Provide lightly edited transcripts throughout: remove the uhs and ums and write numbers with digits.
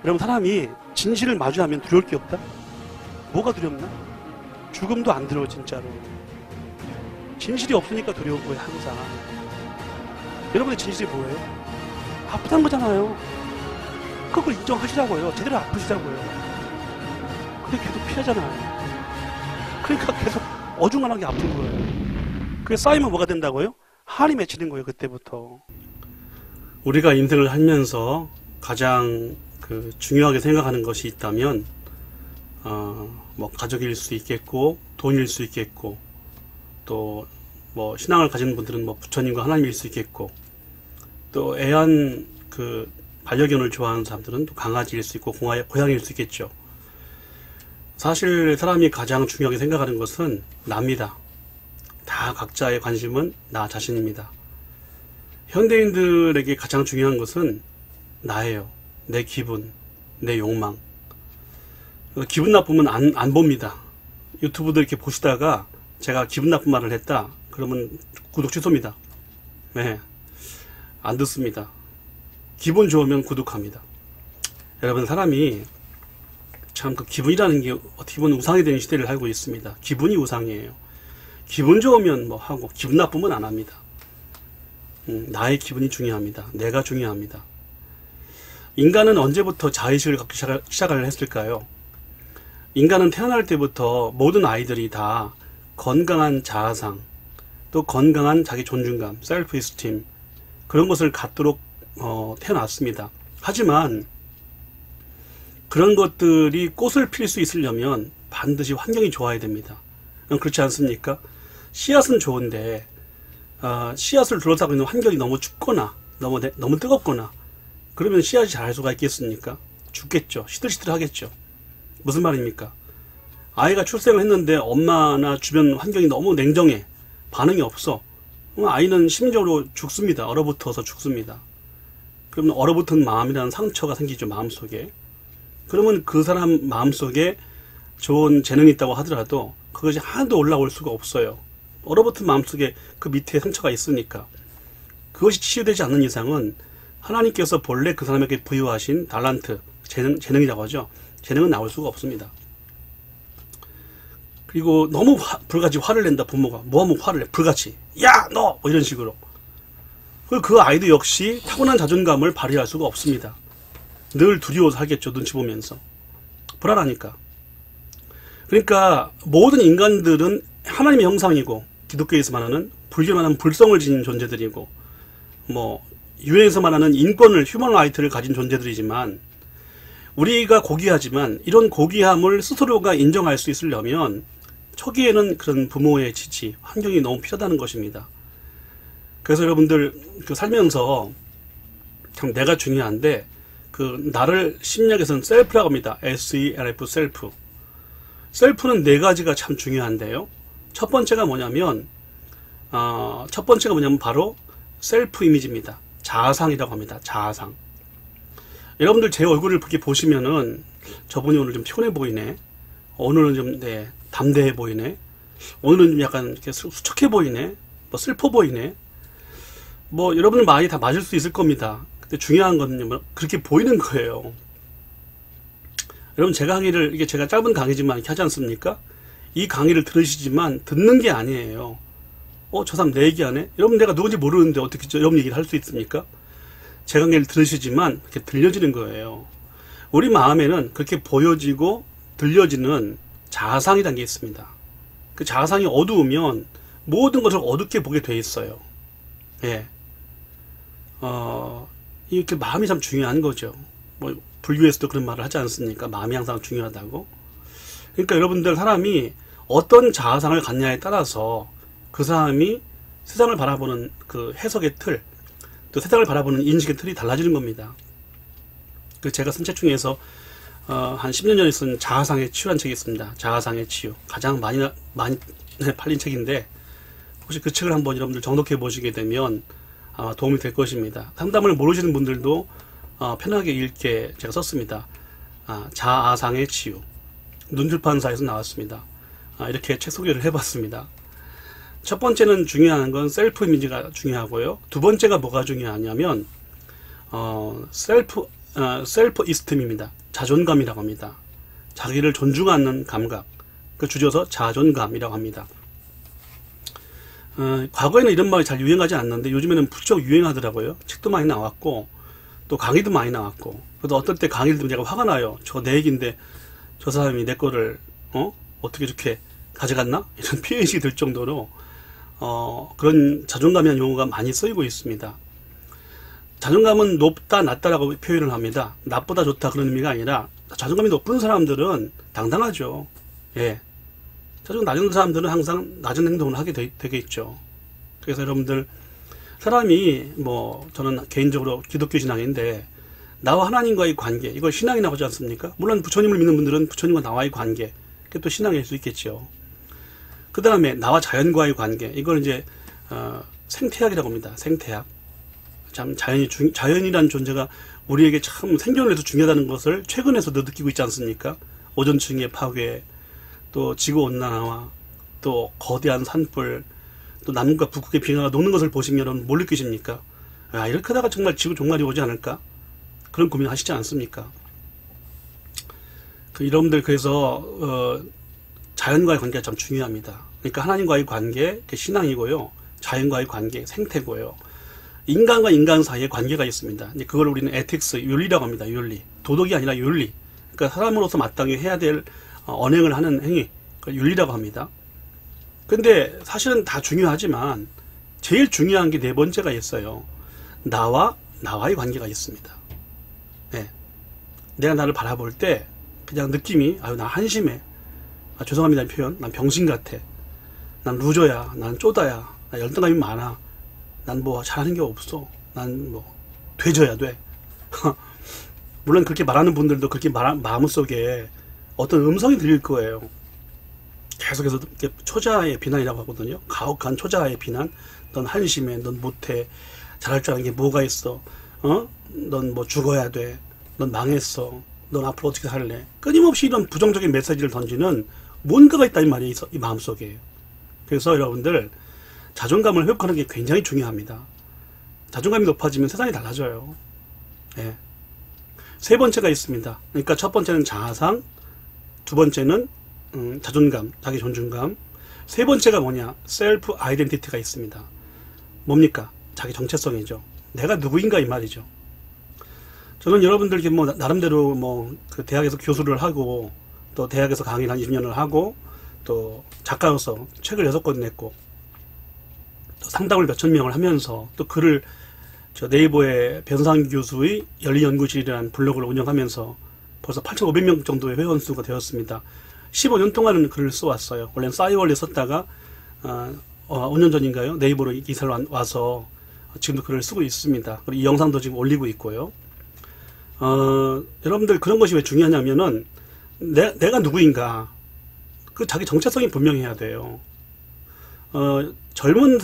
여러분, 사람이 진실을 마주하면 두려울 게 없다? 뭐가 두렵나? 죽음도 안 두려워. 진짜로 진실이 없으니까 두려운 거예요. 항상 여러분의 진실이 뭐예요? 아프다는 거잖아요. 그걸 인정하시라고요. 제대로 아프시라고요. 근데 계속 피하잖아요. 그러니까 계속 어중간하게 아픈 거예요. 그게 쌓이면 뭐가 된다고요? 한이 맺히는 거예요. 그때부터. 우리가 인생을 살면서 가장 중요하게 생각하는 것이 있다면 뭐 가족일 수 있겠고, 돈일 수 있겠고, 또 뭐 신앙을 가진 분들은 뭐 부처님과 하나님일 수 있겠고, 또 애완 반려견을 좋아하는 사람들은 또 강아지일 수 있고 고양이일 수 있겠죠. 사실 사람이 가장 중요하게 생각하는 것은 나입니다. 다 각자의 관심은 나 자신입니다. 현대인들에게 가장 중요한 것은 나예요. 내 기분, 내 욕망. 기분 나쁘면 안 봅니다. 유튜브도 이렇게 보시다가 제가 기분 나쁜 말을 했다 그러면 구독 취소입니다. 네, 안 듣습니다. 기분 좋으면 구독합니다. 여러분, 사람이 참 기분이라는 게 어떻게 보면 우상이 되는 시대를 살고 있습니다. 기분이 우상이에요. 기분 좋으면 뭐 하고 기분 나쁘면 안 합니다. 나의 기분이 중요합니다. 내가 중요합니다. 인간은 언제부터 자의식을 갖기 시작을 했을까요? 인간은 태어날 때부터 모든 아이들이 다 건강한 자아상, 또 건강한 자기 존중감, 셀프 이스팀, 그런 것을 갖도록 태어났습니다. 하지만 그런 것들이 꽃을 필 수 있으려면 반드시 환경이 좋아야 됩니다. 그렇지 않습니까? 씨앗은 좋은데 씨앗을 둘러싸고 있는 환경이 너무 춥거나 너무 뜨겁거나 그러면 씨앗이 자랄 수가 있겠습니까? 죽겠죠. 시들시들하겠죠. 무슨 말입니까? 아이가 출생을 했는데 엄마나 주변 환경이 너무 냉정해. 반응이 없어. 아이는 심적으로 죽습니다. 얼어붙어서 죽습니다. 그러면 얼어붙은 마음이라는 상처가 생기죠. 마음속에. 그러면 그 사람 마음속에 좋은 재능이 있다고 하더라도 그것이 하나도 올라올 수가 없어요. 얼어붙은 마음속에 그 밑에 상처가 있으니까. 그것이 치유되지 않는 이상은 하나님께서 본래 그 사람에게 부여하신 달란트, 재능이라고 하죠. 재능은 나올 수가 없습니다. 그리고 너무 불같이 화를 낸다. 부모가 뭐하면 화를 내. 불같이 야 너! 뭐 이런 식으로. 그 아이도 역시 타고난 자존감을 발휘할 수가 없습니다. 늘 두려워서 하겠죠. 눈치 보면서. 불안하니까. 그러니까 모든 인간들은 하나님의 형상이고, 기독교에서 말하는, 불교에 말하는 불성을 지닌 존재들이고, 뭐 유엔에서 말하는 인권을, 휴먼 라이트를 가진 존재들이지만, 우리가 고귀하지만 이런 고귀함을 스스로가 인정할 수 있으려면 초기에는 그런 부모의 지지, 환경이 너무 필요하다는 것입니다. 그래서 여러분들 살면서 참 내가 중요한데, 나를 심리학에서는 셀프라고 합니다. SELF, 셀프. 셀프는 네 가지가 참 중요한데요. 첫 번째가 뭐냐면 바로 셀프 이미지입니다. 자아상이라고 합니다. 자아상. 여러분들 제 얼굴을 이렇게 보시면은 저분이 오늘 좀 피곤해 보이네. 오늘은 좀 담대해 보이네. 오늘은 좀 약간 이렇게 수척해 보이네. 뭐 슬퍼 보이네. 뭐 여러분들 마음이 다 맞을 수 있을 겁니다. 근데 중요한 건 그렇게 보이는 거예요. 여러분, 제 강의를, 이게 제가 짧은 강의지만 이렇게 하지 않습니까? 이 강의를 들으시지만 듣는 게 아니에요. 저 사람 내 얘기 안 해? 여러분, 내가 누군지 모르는데 어떻게 여러분 얘기를 할 수 있습니까? 제 강의를 들으시지만 이렇게 들려지는 거예요. 우리 마음에는 그렇게 보여지고 들려지는 자아상이라는 게 있습니다. 그 자아상이 어두우면 모든 것을 어둡게 보게 돼 있어요. 예. 이렇게 마음이 참 중요한 거죠. 뭐 불교에서도 그런 말을 하지 않습니까? 마음이 항상 중요하다고. 그러니까 여러분들, 사람이 어떤 자아상을 갖냐에 따라서 그 사람이 세상을 바라보는 그 해석의 틀, 또 세상을 바라보는 인식의 틀이 달라지는 겁니다. 제가 쓴 책 중에서 한 10년 전에 쓴 자아상의 치유라는 책이 있습니다. 자아상의 치유. 가장 많이 팔린 책인데, 혹시 그 책을 한번 여러분들 정독해 보시게 되면 아마 도움이 될 것입니다. 상담을 모르시는 분들도 편하게 읽게 제가 썼습니다. 자아상의 치유. 눈출판사에서 나왔습니다. 이렇게 책 소개를 해봤습니다. 첫 번째는 중요한 건 셀프 이미지가 중요하고요. 두 번째가 뭐가 중요하냐면 셀프 셀프 이스템입니다. 자존감이라고 합니다. 자기를 존중하는 감각, 그 줄여서 자존감이라고 합니다. 과거에는 이런 말이 잘 유행하지 않는데 요즘에는 부쩍 유행하더라고요. 책도 많이 나왔고 또 강의도 많이 나왔고, 그래도 어떨 때 강의를 들으면 제가 화가 나요. 저 내 얘기인데 저 사람이 내 거를 어떻게 이렇게 가져갔나? 이런 피해의식이 들 정도로 그런 자존감이라는 용어가 많이 쓰이고 있습니다. 자존감은 높다 낮다라고 표현을 합니다. 나쁘다 좋다 그런 의미가 아니라 자존감이 높은 사람들은 당당하죠. 예. 자존감 낮은 사람들은 항상 낮은 행동을 하게 되겠죠. 그래서 여러분들, 사람이 저는 개인적으로 기독교 신앙인데 나와 하나님과의 관계, 이걸 신앙이라고 하지 않습니까? 물론 부처님을 믿는 분들은 부처님과 나와의 관계, 그게 또 신앙일 수 있겠죠. 그 다음에 나와 자연과의 관계, 이걸 이제 생태학이라고 합니다. 생태학. 참 자연이라는 존재가 우리에게 참 생존을 위해서 중요하다는 것을 최근에서도 느끼고 있지 않습니까? 오존층의 파괴, 또 지구온난화와 또 거대한 산불, 또 남극과 북극의 빙하가 녹는 것을 보시면 여러분 뭘 느끼십니까? 이렇게 하다가 정말 지구 종말이 오지 않을까? 그런 고민 하시지 않습니까? 여러분들, 그래서 자연과의 관계가 참 중요합니다. 그러니까 하나님과의 관계, 그게 신앙이고요. 자연과의 관계, 생태고요. 인간과 인간 사이에 관계가 있습니다. 그걸 우리는 에틱스, 윤리라고 합니다. 윤리. 도덕이 아니라 윤리. 그러니까 사람으로서 마땅히 해야 될 언행을 하는 행위, 그걸 윤리라고 합니다. 근데 사실은 다 중요하지만 제일 중요한 게 네 번째가 있어요. 나와의 관계가 있습니다. 네. 내가 나를 바라볼 때 그냥 느낌이 나 한심해. 죄송합니다, 이 표현. 난 병신 같아. 난 루저야. 난 쪼다야. 난 열등감이 많아. 난 잘하는 게 없어. 난 돼져야 돼. 물론 그렇게 말하는 분들도 그렇게 마음속에 어떤 음성이 들릴 거예요. 계속해서 초자아의 비난이라고 하거든요. 가혹한 초자아의 비난. 넌 한심해. 넌 못해. 잘할 줄 아는 게 뭐가 있어. 넌 죽어야 돼. 넌 망했어. 넌 앞으로 어떻게 살래. 끊임없이 이런 부정적인 메시지를 던지는 뭔가가 있다 이 말이에요. 이 마음속에. 그래서 여러분들, 자존감을 회복하는 게 굉장히 중요합니다. 자존감이 높아지면 세상이 달라져요. 예. 세 번째가 있습니다. 그러니까 첫 번째는 자아상, 두 번째는 자존감, 자기 존중감, 세 번째가 뭐냐? 셀프 아이덴티티가 있습니다. 뭡니까? 자기 정체성이죠. 내가 누구인가 이 말이죠. 저는 여러분들께 나름대로 그 대학에서 교수를 하고 또 대학에서 강의를 한 20년을 하고 또 작가로서 책을 6권 냈고 또 상담을 몇천 명을 하면서 또 글을 네이버의 변상 교수의 열린연구실이라는 블로그를 운영하면서 벌써 8,500명 정도의 회원 수가 되었습니다. 15년 동안은 글을 써왔어요. 원래는 싸이월드에 썼다가 5년 전인가요? 네이버로 이사를 와서 지금도 글을 쓰고 있습니다. 그리고 이 영상도 지금 올리고 있고요. 여러분들, 그런 것이 왜 중요하냐면은 내가 누구인가, 그 자기 정체성이 분명해야 돼요. 젊은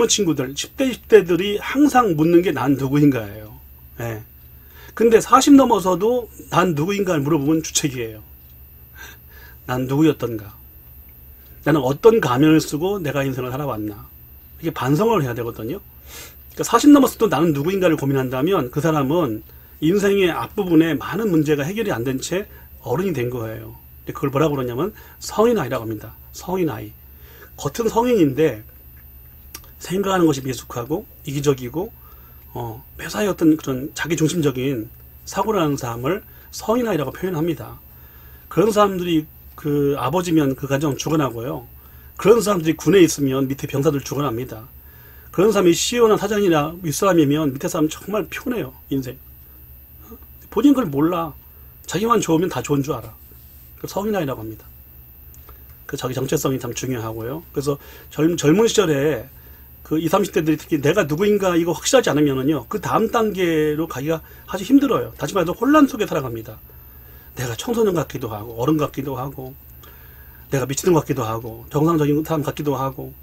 친구들, 10대, 20대들이 항상 묻는 게 난 누구인가예요. 예. 근데 40 넘어서도 난 누구인가를 물어보면 주책이에요. 난 누구였던가? 나는 어떤 가면을 쓰고 내가 인생을 살아왔나? 이게 반성을 해야 되거든요. 그러니까 40 넘었어도 나는 누구인가를 고민한다면 그 사람은 인생의 앞부분에 많은 문제가 해결이 안 된 채 어른이 된 거예요. 그걸 뭐라고 그러냐면 성인아이라고 합니다. 성인아이. 겉은 성인인데 생각하는 것이 미숙하고 이기적이고 매사에 어떤 그런 자기중심적인 사고라는 사람을 성인아이라고 표현합니다. 그런 사람들이 그 아버지면 그 가정 죽어나고요. 그런 사람들이 군에 있으면 밑에 병사들 죽어납니다. 그런 사람이 CEO나 사장이나 윗사람이면 밑에 사람 정말 피곤해요. 인생. 본인 그걸 몰라. 자기만 좋으면 다 좋은 줄 알아. 그 성인아이라고 합니다. 그 자기 정체성이 참 중요하고요. 그래서 젊은 시절에 그 20, 30대들이 특히 내가 누구인가 이거 확실하지 않으면은요, 그 다음 단계로 가기가 아주 힘들어요. 다시 말해서 혼란 속에 살아갑니다. 내가 청소년 같기도 하고 어른 같기도 하고 내가 미치는 것 같기도 하고 정상적인 사람 같기도 하고,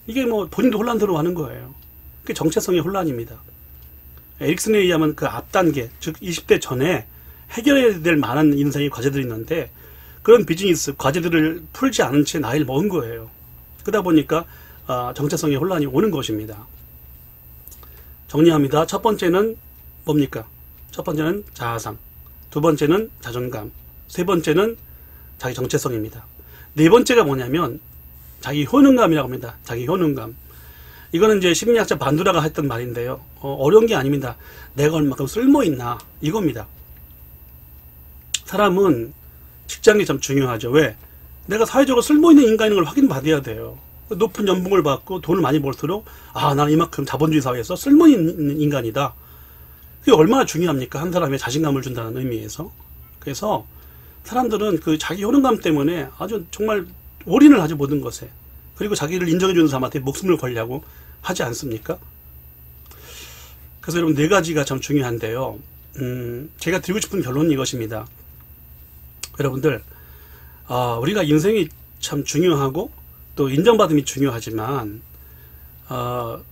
이게 본인도 혼란스러워하는 거예요. 그게 정체성의 혼란입니다. 에릭슨에 의하면 그 앞단계, 즉 20대 전에 해결해야 될 많은 인생의 과제들이 있는데 그런 비즈니스 과제들을 풀지 않은 채 나이를 먹은 거예요. 그러다 보니까 정체성의 혼란이 오는 것입니다. 정리합니다. 첫 번째는 뭡니까? 첫 번째는 자아상, 두 번째는 자존감, 세 번째는 자기 정체성입니다. 네 번째가 뭐냐면 자기 효능감이라고 합니다. 자기 효능감. 이거는 이제 심리학자 반두라가 했던 말인데요. 어려운 게 아닙니다. 내가 얼마큼 쓸모있나 이겁니다. 사람은 직장이 참 중요하죠. 왜? 내가 사회적으로 쓸모있는 인간인 걸 확인받아야 돼요. 높은 연봉을 받고 돈을 많이 벌수록 나는 이만큼 자본주의 사회에서 쓸모있는 인간이다. 그게 얼마나 중요합니까? 한 사람의 자신감을 준다는 의미에서. 그래서 사람들은 그 자기 효능감 때문에 아주 정말 올인을 하죠, 모든 것에. 그리고 자기를 인정해주는 사람한테 목숨을 걸려고 하지 않습니까? 그래서 여러분, 네 가지가 참 중요한데요. 제가 드리고 싶은 결론은 이것입니다. 여러분들, 우리가 인생이 참 중요하고 또 인정받음이 중요하지만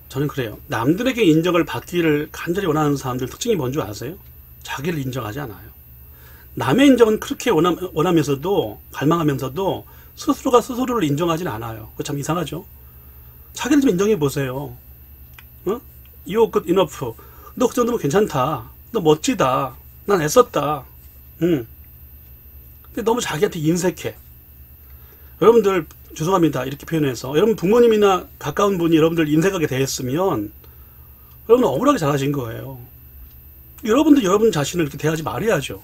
저는 그래요. 남들에게 인정을 받기를 간절히 원하는 사람들 특징이 뭔지 아세요? 자기를 인정하지 않아요. 남의 인정은 그렇게 원하면서도 갈망하면서도 스스로가 스스로를 인정하지는 않아요. 그거 참 이상하죠. 자기를 좀 인정해 보세요. You're good enough. 너 그 정도면 괜찮다. 너 멋지다. 난 애썼다. 근데 너무 자기한테 인색해. 여러분들 죄송합니다. 이렇게 표현해서 여러분 부모님이나 가까운 분이 여러분들 인색하게 대했으면 여러분 억울하게 잘하신 거예요. 여러분도 여러분 자신을 이렇게 대하지 말아야죠.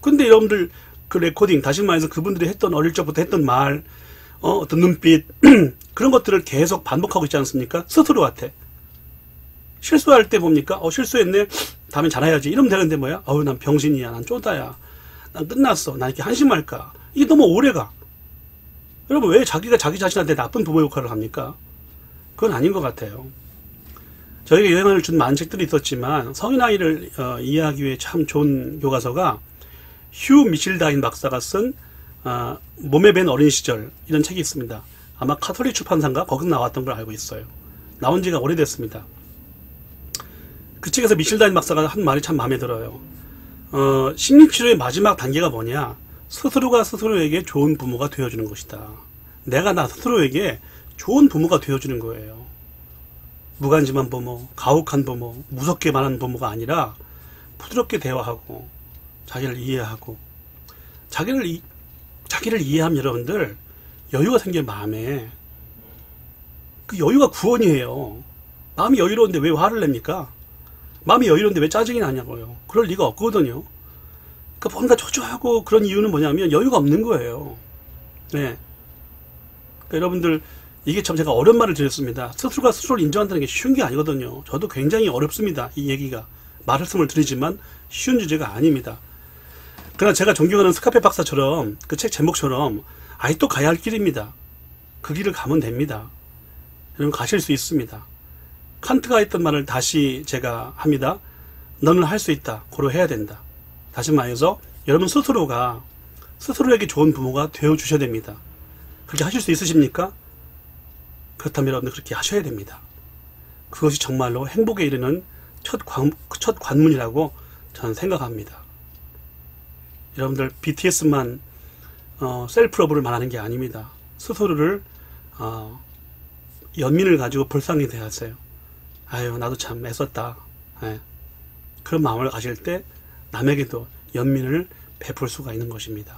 근데 여러분들 그 레코딩, 다시 말해서 그분들이 했던 어릴 적부터 했던 말, 어떤 눈빛 그런 것들을 계속 반복하고 있지 않습니까? 스스로한테. 실수할 때 봅니까? 실수했네. 다음엔 잘해야지. 이러면 되는데 뭐야? 난 병신이야. 난 쪼다야. 난 끝났어. 난 이렇게 한심할까? 이게 너무 오래가. 여러분 왜 자기가 자기 자신한테 나쁜 부모 역할을 합니까? 그건 아닌 것 같아요. 저에게 영향을 준 많은 책들이 있었지만 성인 아이를 이해하기 위해 참 좋은 교과서가 휴 미실다인 박사가 쓴 몸에 밴 어린 시절 이런 책이 있습니다. 아마 카톨릭 출판사인가 거기서 나왔던 걸 알고 있어요. 나온 지가 오래됐습니다. 그 책에서 미실다인 박사가 한 말이 참 마음에 들어요. 심리치료의 마지막 단계가 뭐냐? 스스로가 스스로에게 좋은 부모가 되어주는 것이다. 내가 나 스스로에게 좋은 부모가 되어주는 거예요. 무관심한 부모, 가혹한 부모, 무섭게 말하는 부모가 아니라 부드럽게 대화하고 자기를 이해하고 자기를 이해하면 여러분들 여유가 생겨요. 마음에. 그 여유가 구원이에요. 마음이 여유로운데 왜 화를 냅니까? 마음이 여유로운데 왜 짜증이 나냐고요. 그럴 리가 없거든요. 그러니까 뭔가 초조하고 그런 이유는 뭐냐면 여유가 없는 거예요. 네. 그러니까 여러분들 이게 참 제가 어려운 말을 드렸습니다. 스스로가 스스로를 인정한다는 게 쉬운 게 아니거든요. 저도 굉장히 어렵습니다. 이 얘기가. 말씀을 드리지만 쉬운 주제가 아닙니다. 그러나 제가 존경하는 스카페 박사처럼 그 책 제목처럼 아직도 가야 할 길입니다. 그 길을 가면 됩니다. 여러분 가실 수 있습니다. 칸트가 했던 말을 다시 제가 합니다. 너는 할 수 있다. 고로 해야 된다. 다시 말해서 여러분 스스로가 스스로에게 좋은 부모가 되어주셔야 됩니다. 그렇게 하실 수 있으십니까? 그렇다면 여러분들 그렇게 하셔야 됩니다. 그것이 정말로 행복에 이르는 첫 관문이라고 저는 생각합니다. 여러분들 BTS만 셀프러브를 말하는 게 아닙니다. 스스로를 연민을 가지고 불쌍히 대하세요. 아유 나도 참 애썼다. 네. 그런 마음을 가질 때 남에게도 연민을 베풀 수가 있는 것입니다.